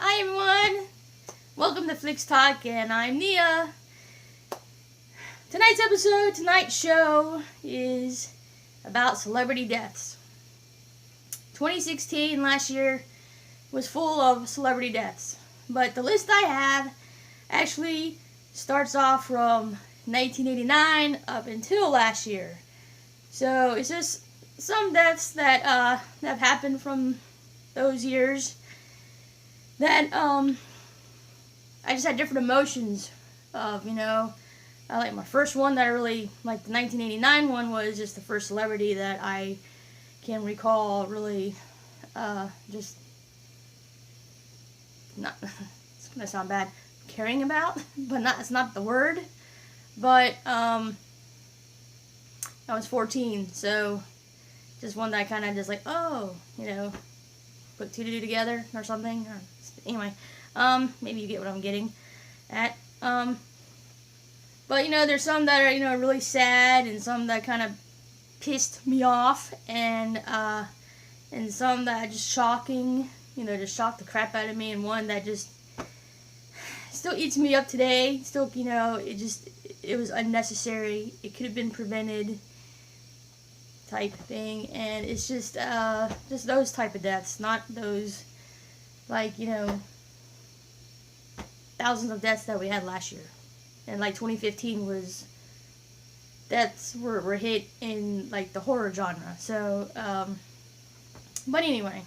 Hi everyone! Welcome to Flix Talk, and I'm Nia. Tonight's show is about celebrity deaths. 2016, last year, was full of celebrity deaths. But the list I have actually starts off from 1989 up until last year. So it's just some deaths that have happened from those years that I just had different emotions of, like my first one that I really like. The 1989 one was just the first celebrity that I can recall really just not it's gonna sound bad, caring about, but it's not the word. But I was 14, so just one that I kind of just like, put two to two together or something. Anyway, maybe you get what I'm getting at. But there's some that are really sad, and some that kind of pissed me off, and some that are just shocking. Just shocked the crap out of me, and one that just still eats me up today. Still, it was unnecessary. It could have been prevented, type thing. And it's just those type of deaths, not those like thousands of deaths that we had last year. And like 2015 was deaths were hit in like the horror genre. So but anyway,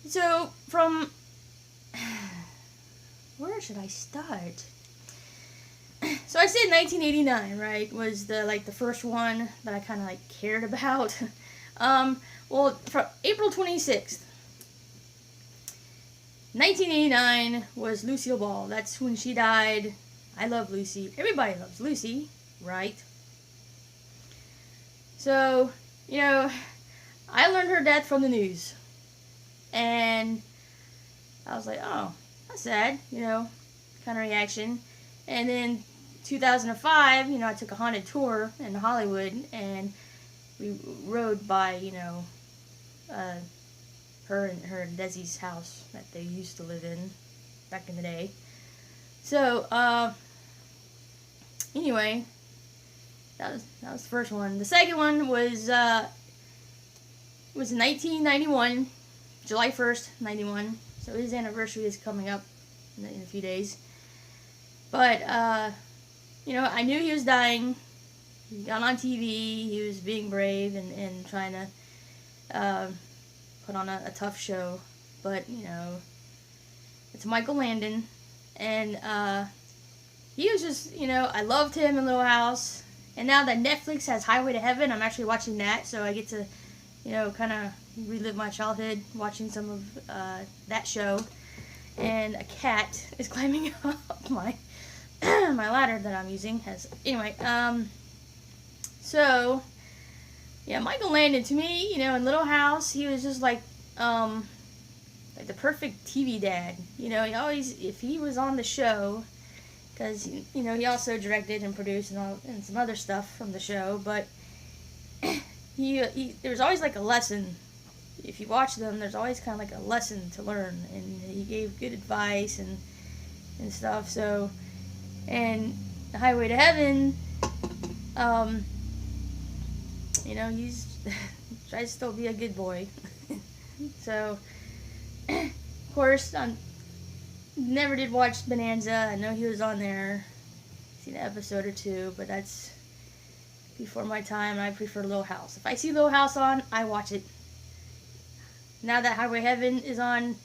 so from where should I start? So I said 1989, right, was the first one that I kind of cared about. Well, from April 26th, 1989 was Lucille Ball. That's when she died. I love Lucy. Everybody loves Lucy, right? So, I learned her death from the news. And I was like, oh, that's sad, kind of reaction. And then 2005, I took a haunted tour in Hollywood, and we rode by, her and Desi's house that they used to live in back in the day. So, anyway, that was the first one. The second one was 1991, July 1st, 91. So his anniversary is coming up in a few days. But, I knew he was dying. He got on TV. He was being brave and trying to put on a tough show. But, it's Michael Landon. And he was just, I loved him in Little House. And now that Netflix has Highway to Heaven, I'm actually watching that. So I get to, kind of relive my childhood watching some of that show. And a cat is climbing up my my ladder that I'm using. Anyway, so yeah, Michael Landon, to me, in Little House, he was just like the perfect TV dad. He always, if he was on the show, because he also directed and produced and some other stuff from the show, but there was always like a lesson. If you watch them, there's always kind of like a lesson to learn, and he gave good advice and stuff. So, and the Highway to Heaven, he's tries to still be a good boy. So, of course, I never did watch Bonanza. I know he was on there. Seen an episode or two, but that's before my time. I prefer Little House. If I see Little House on, I watch it. Now that Highway to Heaven is on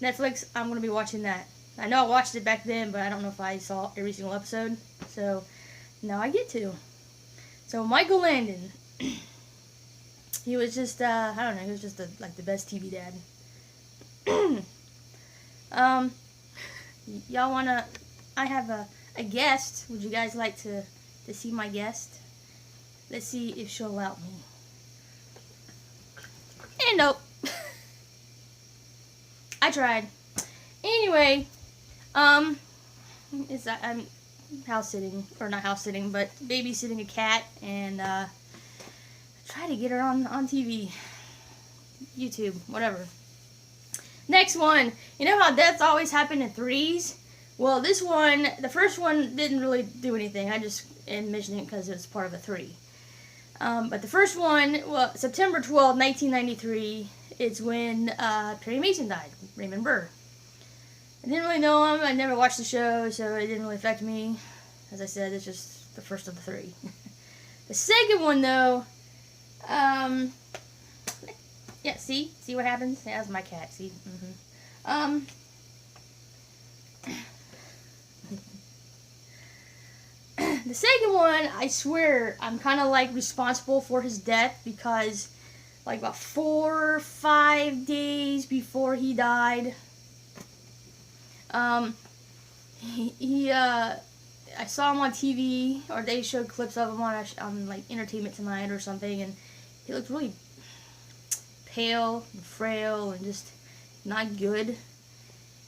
Netflix, I'm going to be watching that. I know I watched it back then, but I don't know if I saw every single episode. So, now I get to. So, Michael Landon. He was just, I don't know, he was just the best TV dad. Y'all want to, I have a guest. Would you guys like to see my guest? Let's see if she'll allow me. And nope. I tried. Anyway, I'm house sitting, or not house sitting, but babysitting a cat, and try to get her on TV. YouTube, whatever. Next one. You know how deaths always happen in threes? Well, this one, the first one didn't really do anything. I just am mentioning it because it's part of a three. But the first one, well, September 12, 1993, it's when Perry Mason died, Raymond Burr. I didn't really know him. I never watched the show, so it didn't really affect me. As I said, it's just the first of the three. The second one, though, yeah, see what happens? Yeah, that's my cat. See, the second one, I swear, I'm kind of like responsible for his death because, like, about 4 or 5 days before he died, I saw him on TV, or they showed clips of him on like Entertainment Tonight or something, and he looked really pale and frail and just not good.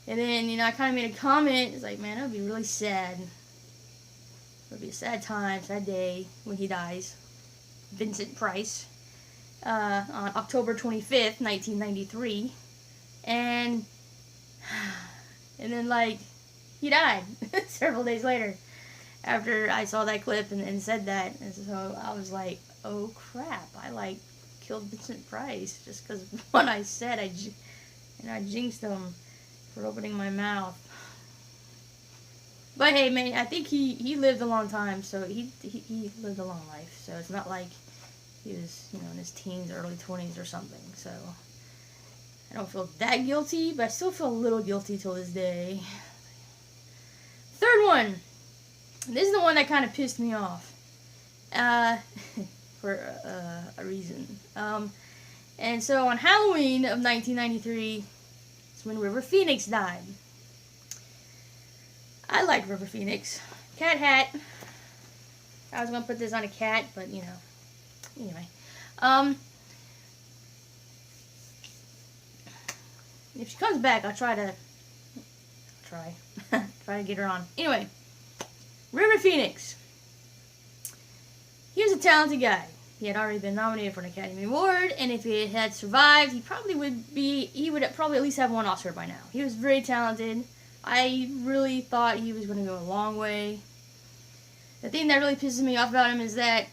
And then, you know, I kind of made a comment. It's like, man, it would be really sad. It would be a sad time, sad day when he dies. Vincent Price. On October 25th, 1993. And then, like, he died several days later after I saw that clip and said that. And so I was like, oh crap, I like killed Vincent Price just because what I said. I jinxed him for opening my mouth. But hey, man, I think he lived a long time, so he lived a long life. So it's not like he was, you know, in his teens, early 20s or something. So I don't feel that guilty, but I still feel a little guilty till this day. Third one. This is the one that kind of pissed me off. For a reason. And so on Halloween of 1993, it's when River Phoenix died. I like River Phoenix. Cat hat. I was going to put this on a cat, but, you know. Anyway. If she comes back, I'll try to get her on. Anyway. River Phoenix. He was a talented guy. He had already been nominated for an Academy Award, and if he had survived, he would probably at least have one Oscar by now. He was very talented. I really thought he was going to go a long way. The thing that really pisses me off about him is that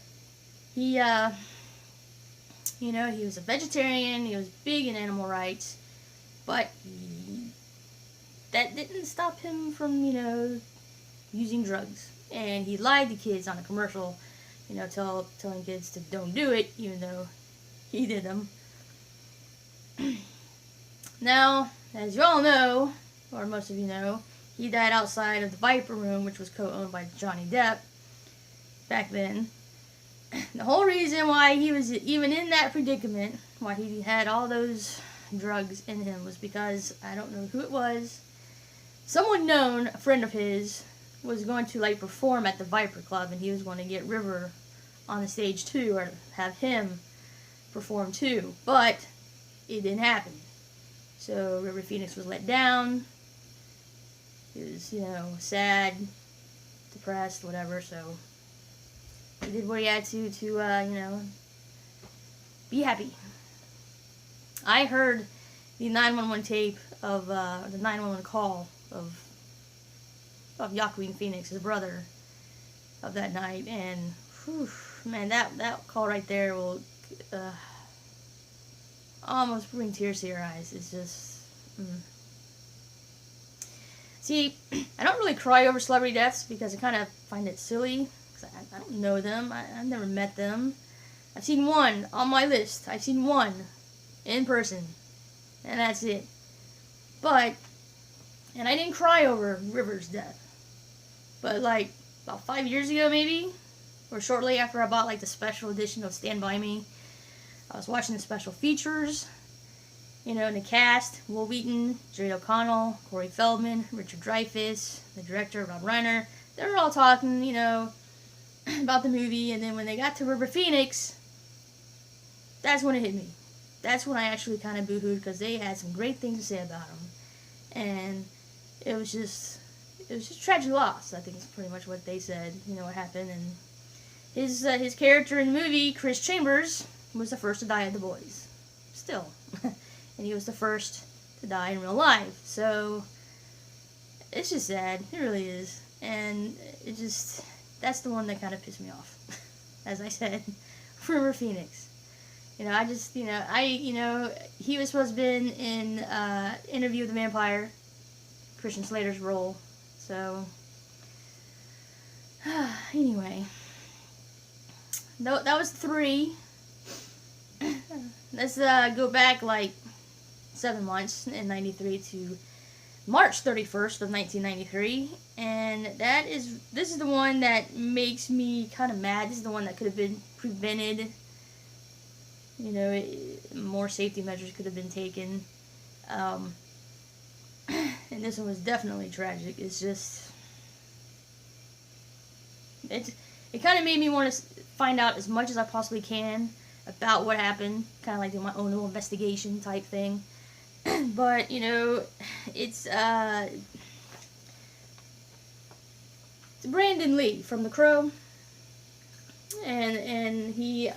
he, you know, he was a vegetarian, he was big in animal rights, but that didn't stop him from, you know, using drugs. And he lied to kids on a commercial, you know, telling kids to don't do it, even though he did them. Now, as you all know, or most of you know, he died outside of the Viper Room, which was co-owned by Johnny Depp back then. The whole reason why he was even in that predicament, why he had all those drugs in him, was because, I don't know who it was, someone known, a friend of his, was going to like perform at the Viper Club, and he was going to get River on the stage too, or have him perform too, but it didn't happen. So River Phoenix was let down. He was, you know, sad, depressed, whatever, so he did what he had to you know, be happy. I heard the 911 tape of, the 911 call of Joaquin Phoenix, his brother, of that night, and whew, man, that call right there will almost bring tears to your eyes. It's just, See, I don't really cry over celebrity deaths because I kind of find it silly, because I don't know them, I've never met them. I've seen one on my list. I've seen one in person, and that's it. But, and I didn't cry over River's death. But, like, about 5 years ago, maybe, or shortly after I bought, like, the special edition of Stand By Me, I was watching the special features, you know, in the cast, Will Wheaton, Jerry O'Connell, Corey Feldman, Richard Dreyfuss, the director, Rob Reiner. They were all talking, you know, about the movie, and then when they got to River Phoenix, that's when it hit me. That's when I actually kind of boo-hooed, because they had some great things to say about him. And it was just tragic loss, I think is pretty much what they said, you know, what happened. And his character in the movie, Chris Chambers, was the first to die of the boys. still. And he was the first to die in real life. So it's just sad. It really is. And it just, that's the one that kind of pissed me off. As I said, River Phoenix. You know, I just, he was supposed to be in Interview with the Vampire, Christian Slater's role. So, anyway. That was 3. Let's go back like 7 months in 93 to March 31st of 1993, and this is the one that makes me kind of mad. This is the one that could have been prevented. You know, more safety measures could have been taken. And this one was definitely tragic. It's just, it kind of made me want to find out as much as I possibly can about what happened, kind of like do my own little investigation type thing. But, you know, it's Brandon Lee from The Crow, and he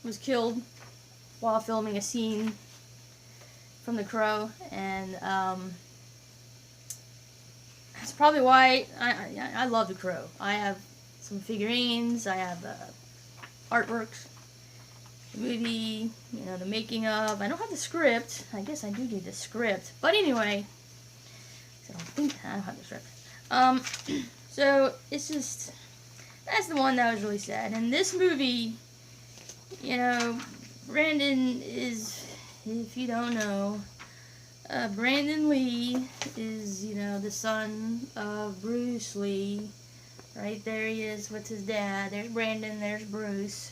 was killed while filming a scene from The Crow, and that's probably why I love The Crow. I have some figurines, I have artworks, the movie, you know, the making of. I don't have the script. I guess I do need the script. But anyway, I don't have the script. So it's just, that's the one that was really sad. And this movie, you know, Brandon is, if you don't know, Brandon Lee is, you know, the son of Bruce Lee. Right there he is with his dad. There's Brandon, there's Bruce.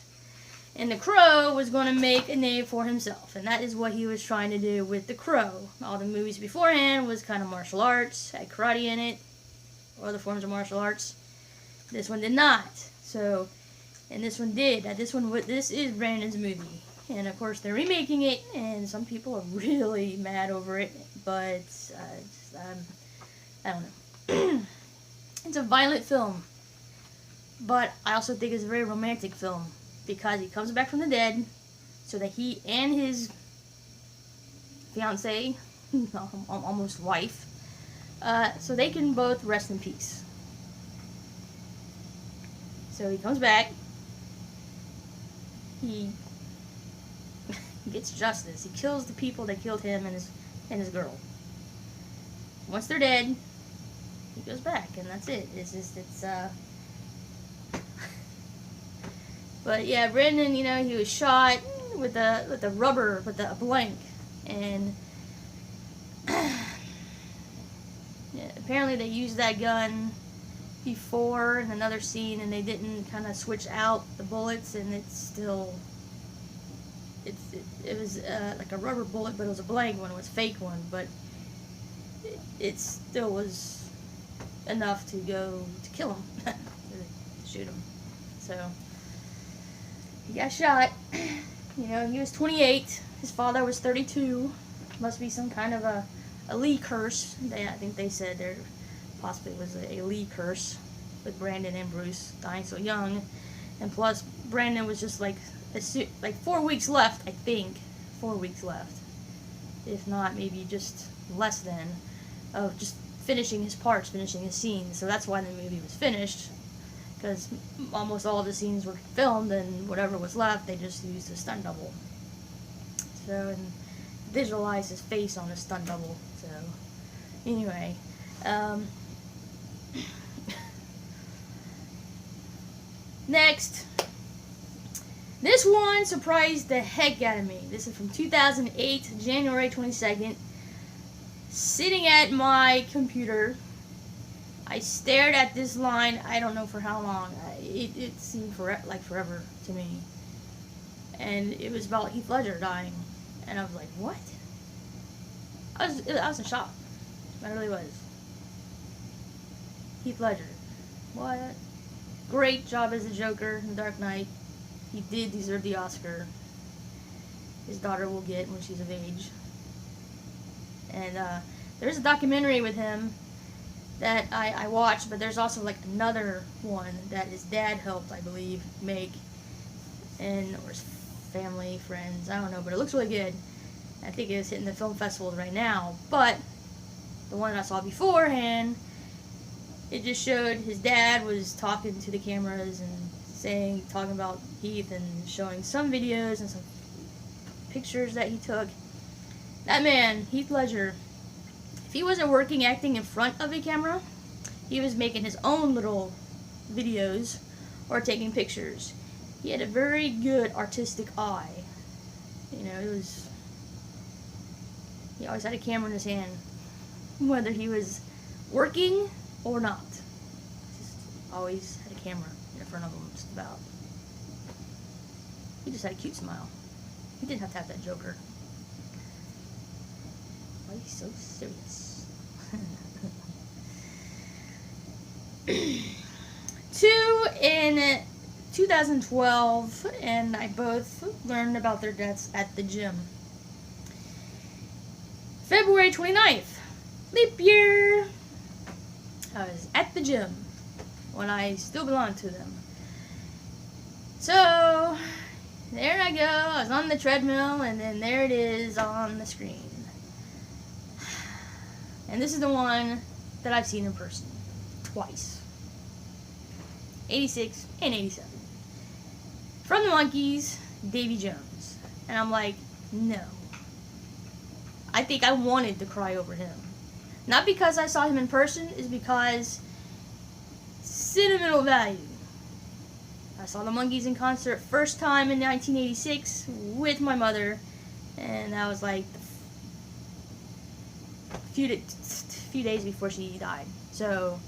And The Crow was going to make a name for himself, and that is what he was trying to do with The Crow. All the movies beforehand was kind of martial arts, had karate in it, or other forms of martial arts. This one did not. So, and this one did. This is Brandon's movie, and of course they're remaking it, and some people are really mad over it. But I don't know. It's a violent film, but I also think it's a very romantic film. Because he comes back from the dead, so that he and his fiancée, almost wife, so they can both rest in peace. So he comes back, he gets justice, he kills the people that killed him and his girl. Once they're dead, he goes back, and that's it. But yeah, Brandon, you know, he was shot with a blank, and yeah, apparently they used that gun before in another scene, and they didn't kind of switch out the bullets, and it was like a rubber bullet, but it was a blank one, it was a fake one, but it still was enough to kill him, to shoot him. So he got shot. You know, he was 28. His father was 32. Must be some kind of a Lee curse. I think they said there possibly was a Lee curse with Brandon and Bruce dying so young. And plus, Brandon was just like 4 weeks left, I think. 4 weeks left. If not, maybe just less than, of just finishing his parts, finishing his scenes. So that's why the movie was finished. Because almost all of the scenes were filmed, and whatever was left, they just used a stunt double. So, and visualize his face on a stunt double. So, anyway, next, this one surprised the heck out of me. This is from 2008, January 22nd. Sitting at my computer, I stared at this line, I don't know for how long. It seemed like forever to me. And it was about Heath Ledger dying. And I was like, what? I was in shock. I really was. Heath Ledger. What? Great job as the Joker in Dark Knight. He did deserve the Oscar. His daughter will get when she's of age. And there's a documentary with him that I watched, but there's also like another one that his dad helped, I believe, make, and or his family, friends, I don't know, but it looks really good. I think it's hitting the film festivals right now, but the one I saw beforehand, it just showed his dad was talking to the cameras and talking about Heath and showing some videos and some pictures that he took. That man, Heath Ledger, if he wasn't working acting in front of a camera, he was making his own little videos or taking pictures. He had a very good artistic eye. You know, he always had a camera in his hand, whether he was working or not. Just always had a camera in front of him, just about. He just had a cute smile. He didn't have to have that Joker. Why are you so serious? 2 in 2012, and I both learned about their deaths at the gym. February 29th, leap year. I was at the gym when I still belonged to them. So, there I go. I was on the treadmill, and then there it is on the screen. And this is the one that I've seen in person twice. 86 and 87. From the Monkees, Davy Jones. And I'm like, no. I think I wanted to cry over him. Not because I saw him in person, is because sentimental value. I saw the Monkees in concert first time in 1986 with my mother, and that was like a few days before she died. So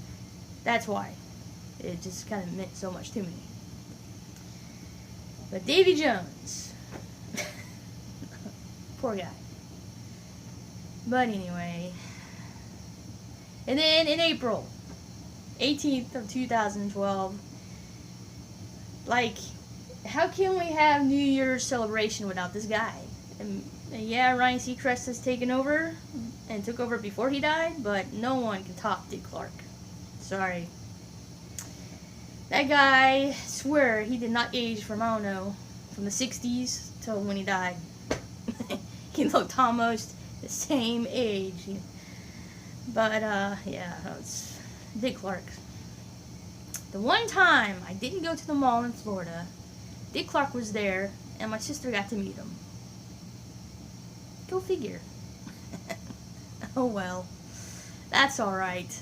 that's why it just kind of meant so much to me. But Davy Jones, poor guy. But anyway, and then in April 18th of 2012, like, how can we have New Year's celebration without this guy? And yeah, Ryan Seacrest has taken over and took over before he died, but no one can top Dick Clark. Sorry. That guy, I swear, he did not age from, I don't know, from the 60s till when he died. He looked almost the same age. But, yeah, it's Dick Clark. The one time I didn't go to the mall in Florida, Dick Clark was there, and my sister got to meet him. Go figure. Oh well. That's alright.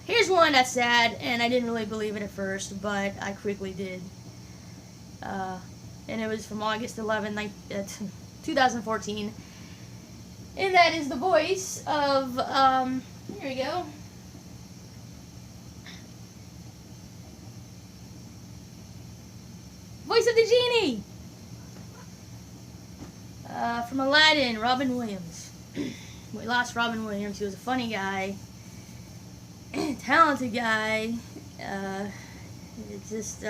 Here's one that's sad, and I didn't really believe it at first, but I quickly did. And it was from August 11, 2014. And that is the voice of, here we go. Voice of the Genie! From Aladdin, Robin Williams. We lost Robin Williams. He was a funny guy. Talented guy. It's just,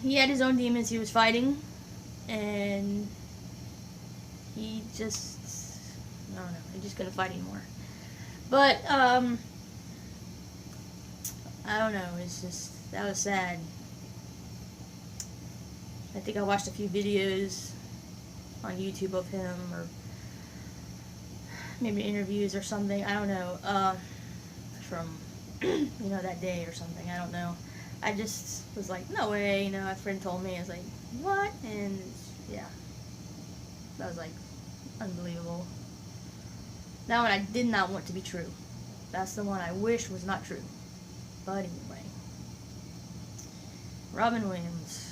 he had his own demons he was fighting. And he just, I don't know, he just couldn't fight anymore. But, I don't know, it's just, that was sad. I think I watched a few videos on YouTube of him, or maybe interviews or something, I don't know, from, you know, that day or something, I don't know. I just was like, no way, you know, a friend told me, I was like, what? And, yeah, that was like, unbelievable. That one I did not want to be true. That's the one I wish was not true. But anyway. Robin Williams.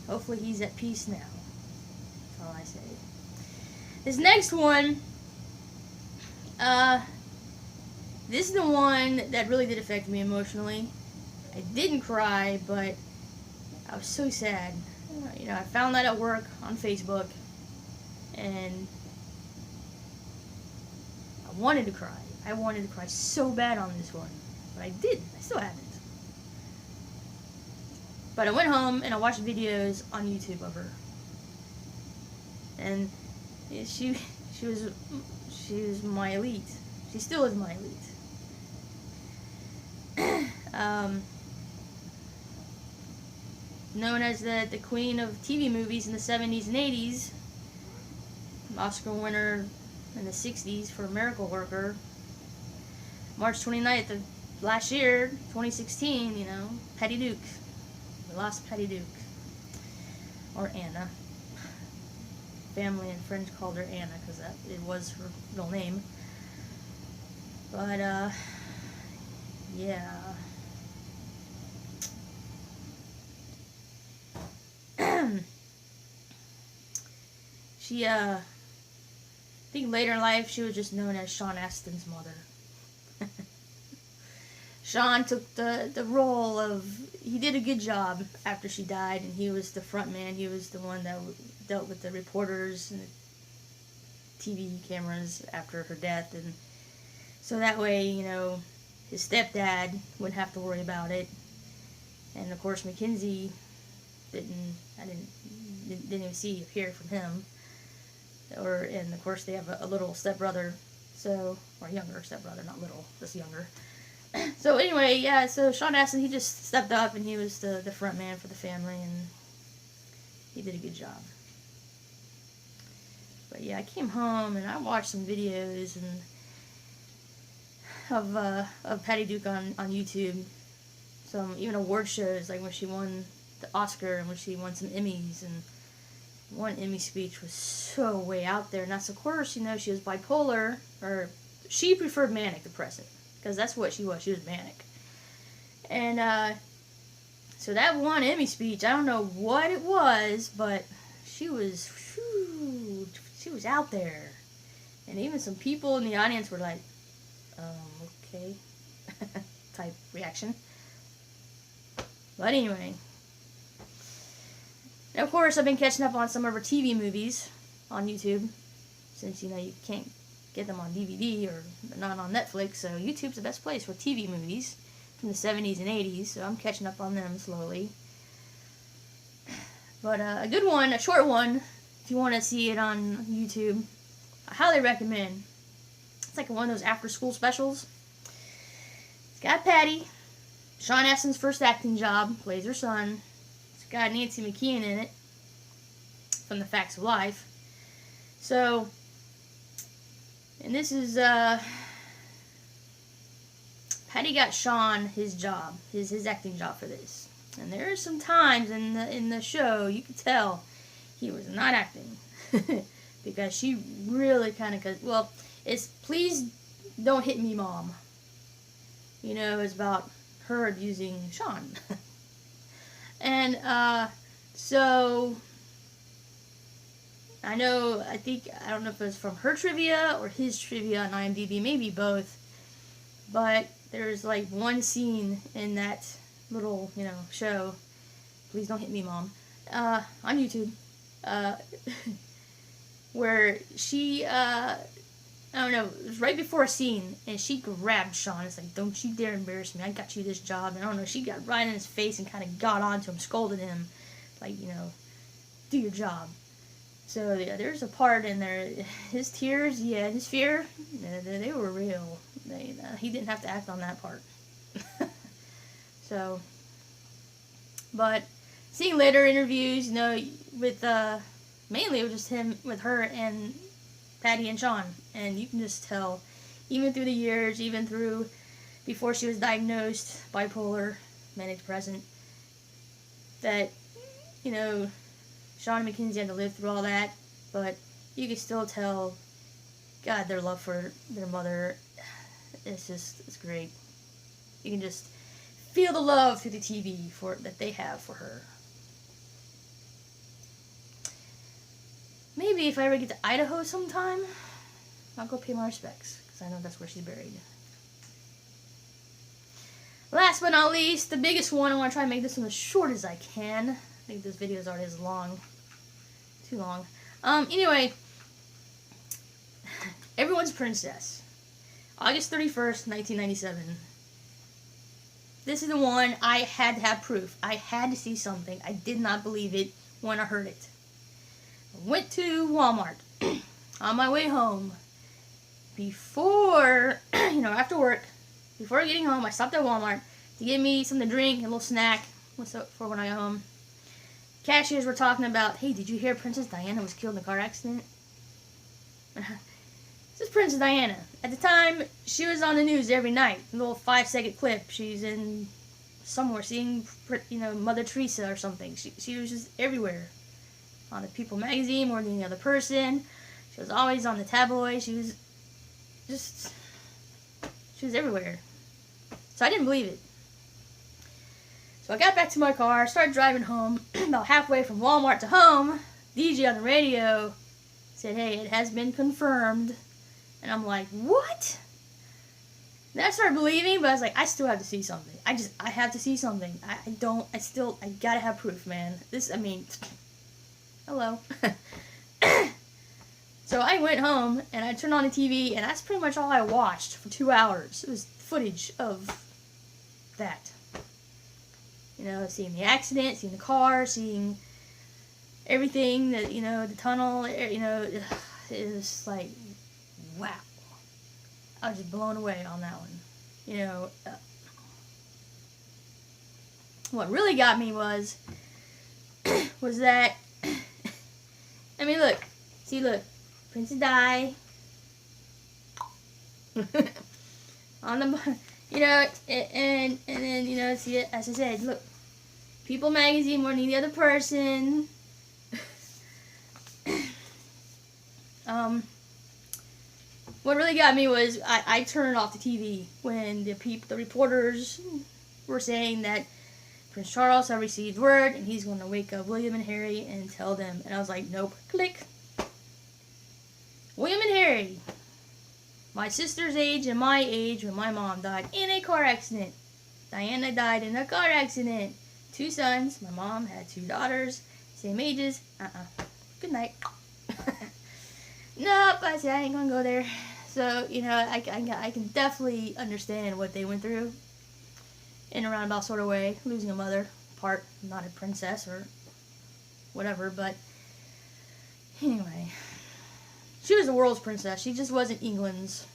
Hopefully he's at peace now. That's all I say. This next one, this is the one that really did affect me emotionally. I didn't cry, but I was so sad. You know, I found that at work on Facebook, and I wanted to cry. I wanted to cry so bad on this one, but I didn't. I still haven't. But I went home and I watched videos on YouTube of her, and she was my elite. She still is my elite. Um, Known as the queen of TV movies in the 70s and 80s, Oscar winner in the 60s for Miracle Worker. March 29th of last year, 2016, Patty Duke. We lost Patty Duke. Or Anna. Family and friends called her Anna because it was her real name. But, yeah. She, I think later in life she was just known as Sean Astin's mother. Sean took the role of, he did a good job after she died, and he was the front man. He was the one that dealt with the reporters and the TV cameras after her death, and so that way, his stepdad wouldn't have to worry about it. And of course, Mackenzie didn't even hear from him. And of course they have a little stepbrother, or younger stepbrother, not little, just younger. So anyway, yeah, so Sean Astin, he just stepped up and he was the front man for the family, and he did a good job. But yeah, I came home and I watched some videos of Patty Duke on YouTube. Some even award shows, like when she won the Oscar and when she won some Emmys, and one Emmy speech was so way out there. And that's, of course, she was bipolar, or she preferred manic depressive, because that's what she was. She was manic. And so that one Emmy speech, I don't know what it was, but she was out there. And even some people in the audience were like, okay, type reaction. But anyway. And of course, I've been catching up on some of her TV movies on YouTube, since, you can't get them on DVD or not on Netflix, so YouTube's the best place for TV movies from the 70s and 80s, so I'm catching up on them slowly. But a good one, a short one, if you want to see it on YouTube, I highly recommend. It's like one of those after-school specials. It's got Patty, Sean Astin's first acting job, plays her son. It's got Nancy McKeon in it, from The Facts of Life. So, and this is, Patty got Sean his job, his acting job for this. And there are some times in the show you could tell he was not acting. Because she really kind of, it's Please Don't Hit Me, Mom. It's about her abusing Sean. And, so, I don't know if it was from her trivia or his trivia on IMDb, maybe both, but there's like one scene in that little, show, Please Don't Hit Me, Mom, on YouTube, where she, I don't know, it was right before a scene, and she grabbed Sean. It's like, don't you dare embarrass me. I got you this job. And I don't know, she got right in his face and kind of got onto him, scolded him. Like, do your job. So, yeah, there's a part in there. His tears, his fear, they were real. He didn't have to act on that part. So, but seeing later interviews, with, mainly it was just him, with her and Patty and Sean, and you can just tell, even through the years, even through before she was diagnosed bipolar, manic depressant, that, Sean and Mackenzie had to live through all that, but you can still tell, God, their love for their mother, it's great. You can just feel the love through the TV that they have for her. Maybe if I ever get to Idaho sometime, I'll go pay my respects, because I know that's where she's buried. Last but not least, the biggest one, I want to try and make this one as short as I can. I think this video is already too long. Anyway, Everyone's Princess, August 31st, 1997. This is the one I had to have proof. I had to see something. I did not believe it when I heard it. I went to Walmart on my way home. Before, after work, before getting home, I stopped at Walmart to give me something to drink, a little snack for when I go home. Cashiers were talking about, hey, did you hear Princess Diana was killed in a car accident? This is Princess Diana. At the time, she was on the news every night. A little 5-second clip. She's in somewhere seeing, Mother Teresa or something. She was just everywhere. On the People magazine more than any other person. She was always on the tabloid. She was everywhere. So I didn't believe it. So I got back to my car, started driving home. About halfway from Walmart to home, DJ on the radio said, hey, it has been confirmed. And I'm like, what? Then I started believing, but I was like, I still have to see something. I have to see something. I gotta have proof, man. Hello. So I went home, and I turned on the TV, and that's pretty much all I watched for 2 hours. It was footage of that. Seeing the accident, seeing the car, seeing everything, the tunnel, it was like, wow. I was just blown away on that one. What really got me was that, look, Princess Di, on the, and then, see it, as I said, look, People magazine more than any other person. What really got me was I turned off the TV when the reporters were saying that Prince Charles had received word and he's going to wake up William and Harry and tell them. And I was like, nope, click. William and Harry, my sister's age and my age when my mom died in a car accident. Diana died in a car accident. 2 sons. My mom had 2 daughters, same ages. Good night. Nope, I said I ain't gonna go there. So, I can definitely understand what they went through in a roundabout sort of way. Losing a mother, part, not a princess or whatever, but anyway. She was the world's princess. She just wasn't England's.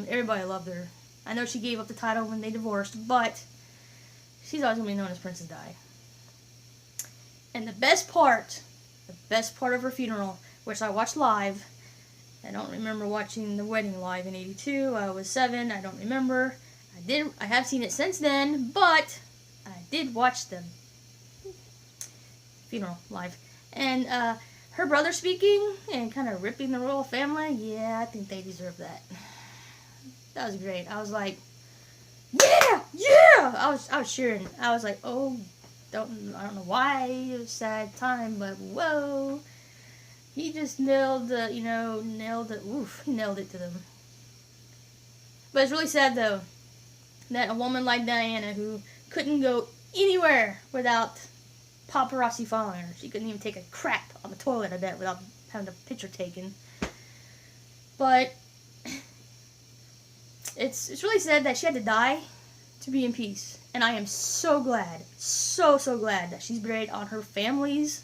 Everybody loved her. I know she gave up the title when they divorced, but she's always going to be known as Princess Di. And the best part of her funeral, which I watched live. I don't remember watching the wedding live in '82. I was 7. I don't remember. I have seen it since then, but I did watch the funeral live. And her brother speaking and kind of ripping the royal family, yeah, I think they deserve that. That was great. I was like, yeah! I was cheering. I was like, oh, I don't know why it was a sad time, but whoa. He just nailed it. Oof, he nailed it to them. But it's really sad, though, that a woman like Diana, who couldn't go anywhere without paparazzi following her. She couldn't even take a crap on the toilet, I bet, without having a picture taken. But it's really sad that she had to die to be in peace. And I am so glad, so glad that she's buried on her family's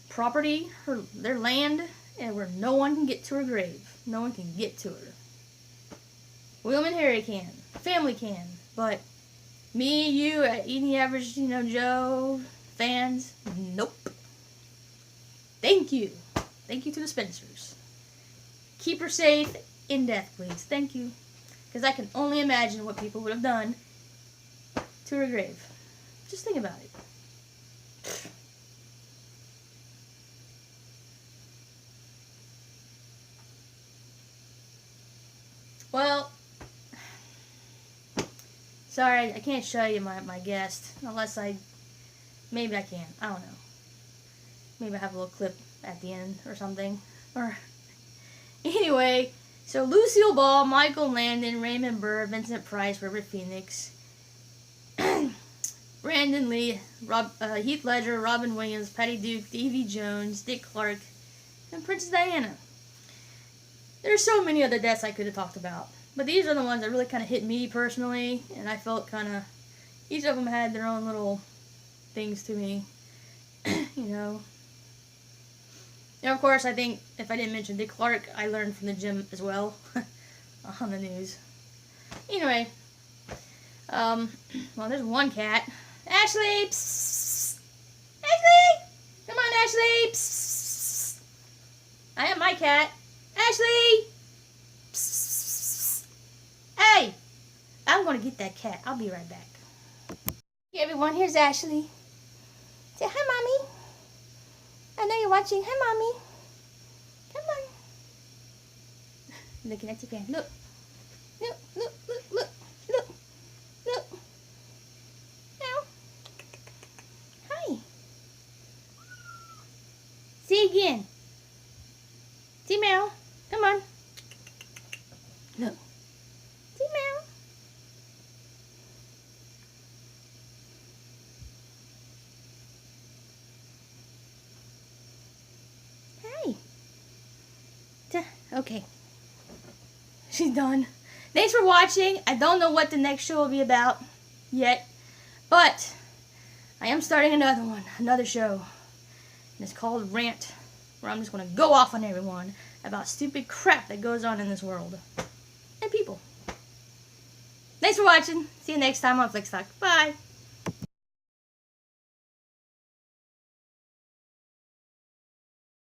property, their land, and where no one can get to her grave. No one can get to her. William and Harry can. Family can. But me, you, any average, Joe fans, nope. Thank you. Thank you to the Spencers. Keep her safe in death, please. Thank you. Because I can only imagine what people would have done to her grave. Just think about it. Well, sorry, I can't show you my guest, unless maybe I can, I don't know. Maybe I have a little clip at the end or something. Or, anyway, so Lucille Ball, Michael Landon, Raymond Burr, Vincent Price, River Phoenix, Brandon Lee, Heath Ledger, Robin Williams, Patty Duke, Davy Jones, Dick Clark, and Princess Diana. There's so many other deaths I could have talked about. But these are the ones that really kind of hit me personally. And I felt kind of... Each of them had their own little things to me. And of course, I think, if I didn't mention Dick Clark, I learned from the gym as well. On the news. Anyway, well, there's one cat. Ashley, psst. Ashley, come on, Ashley, psst. I am my cat. Ashley, psst. Hey, I'm gonna get that cat. I'll be right back. Hey everyone, here's Ashley. Say hi, mommy. I know you're watching. Hi, mommy. Come on. Looking at your fan. Look. Look, look, look, look, look, look. Meow. Hi. See again. See meow. Come on. Look. See meow. Hi. Okay. She's done. Thanks for watching. I don't know what the next show will be about yet, but I am starting another show. And it's called Rant, where I'm just going to go off on everyone about stupid crap that goes on in this world. And people. Thanks for watching. See you next time on Flickstock. Bye.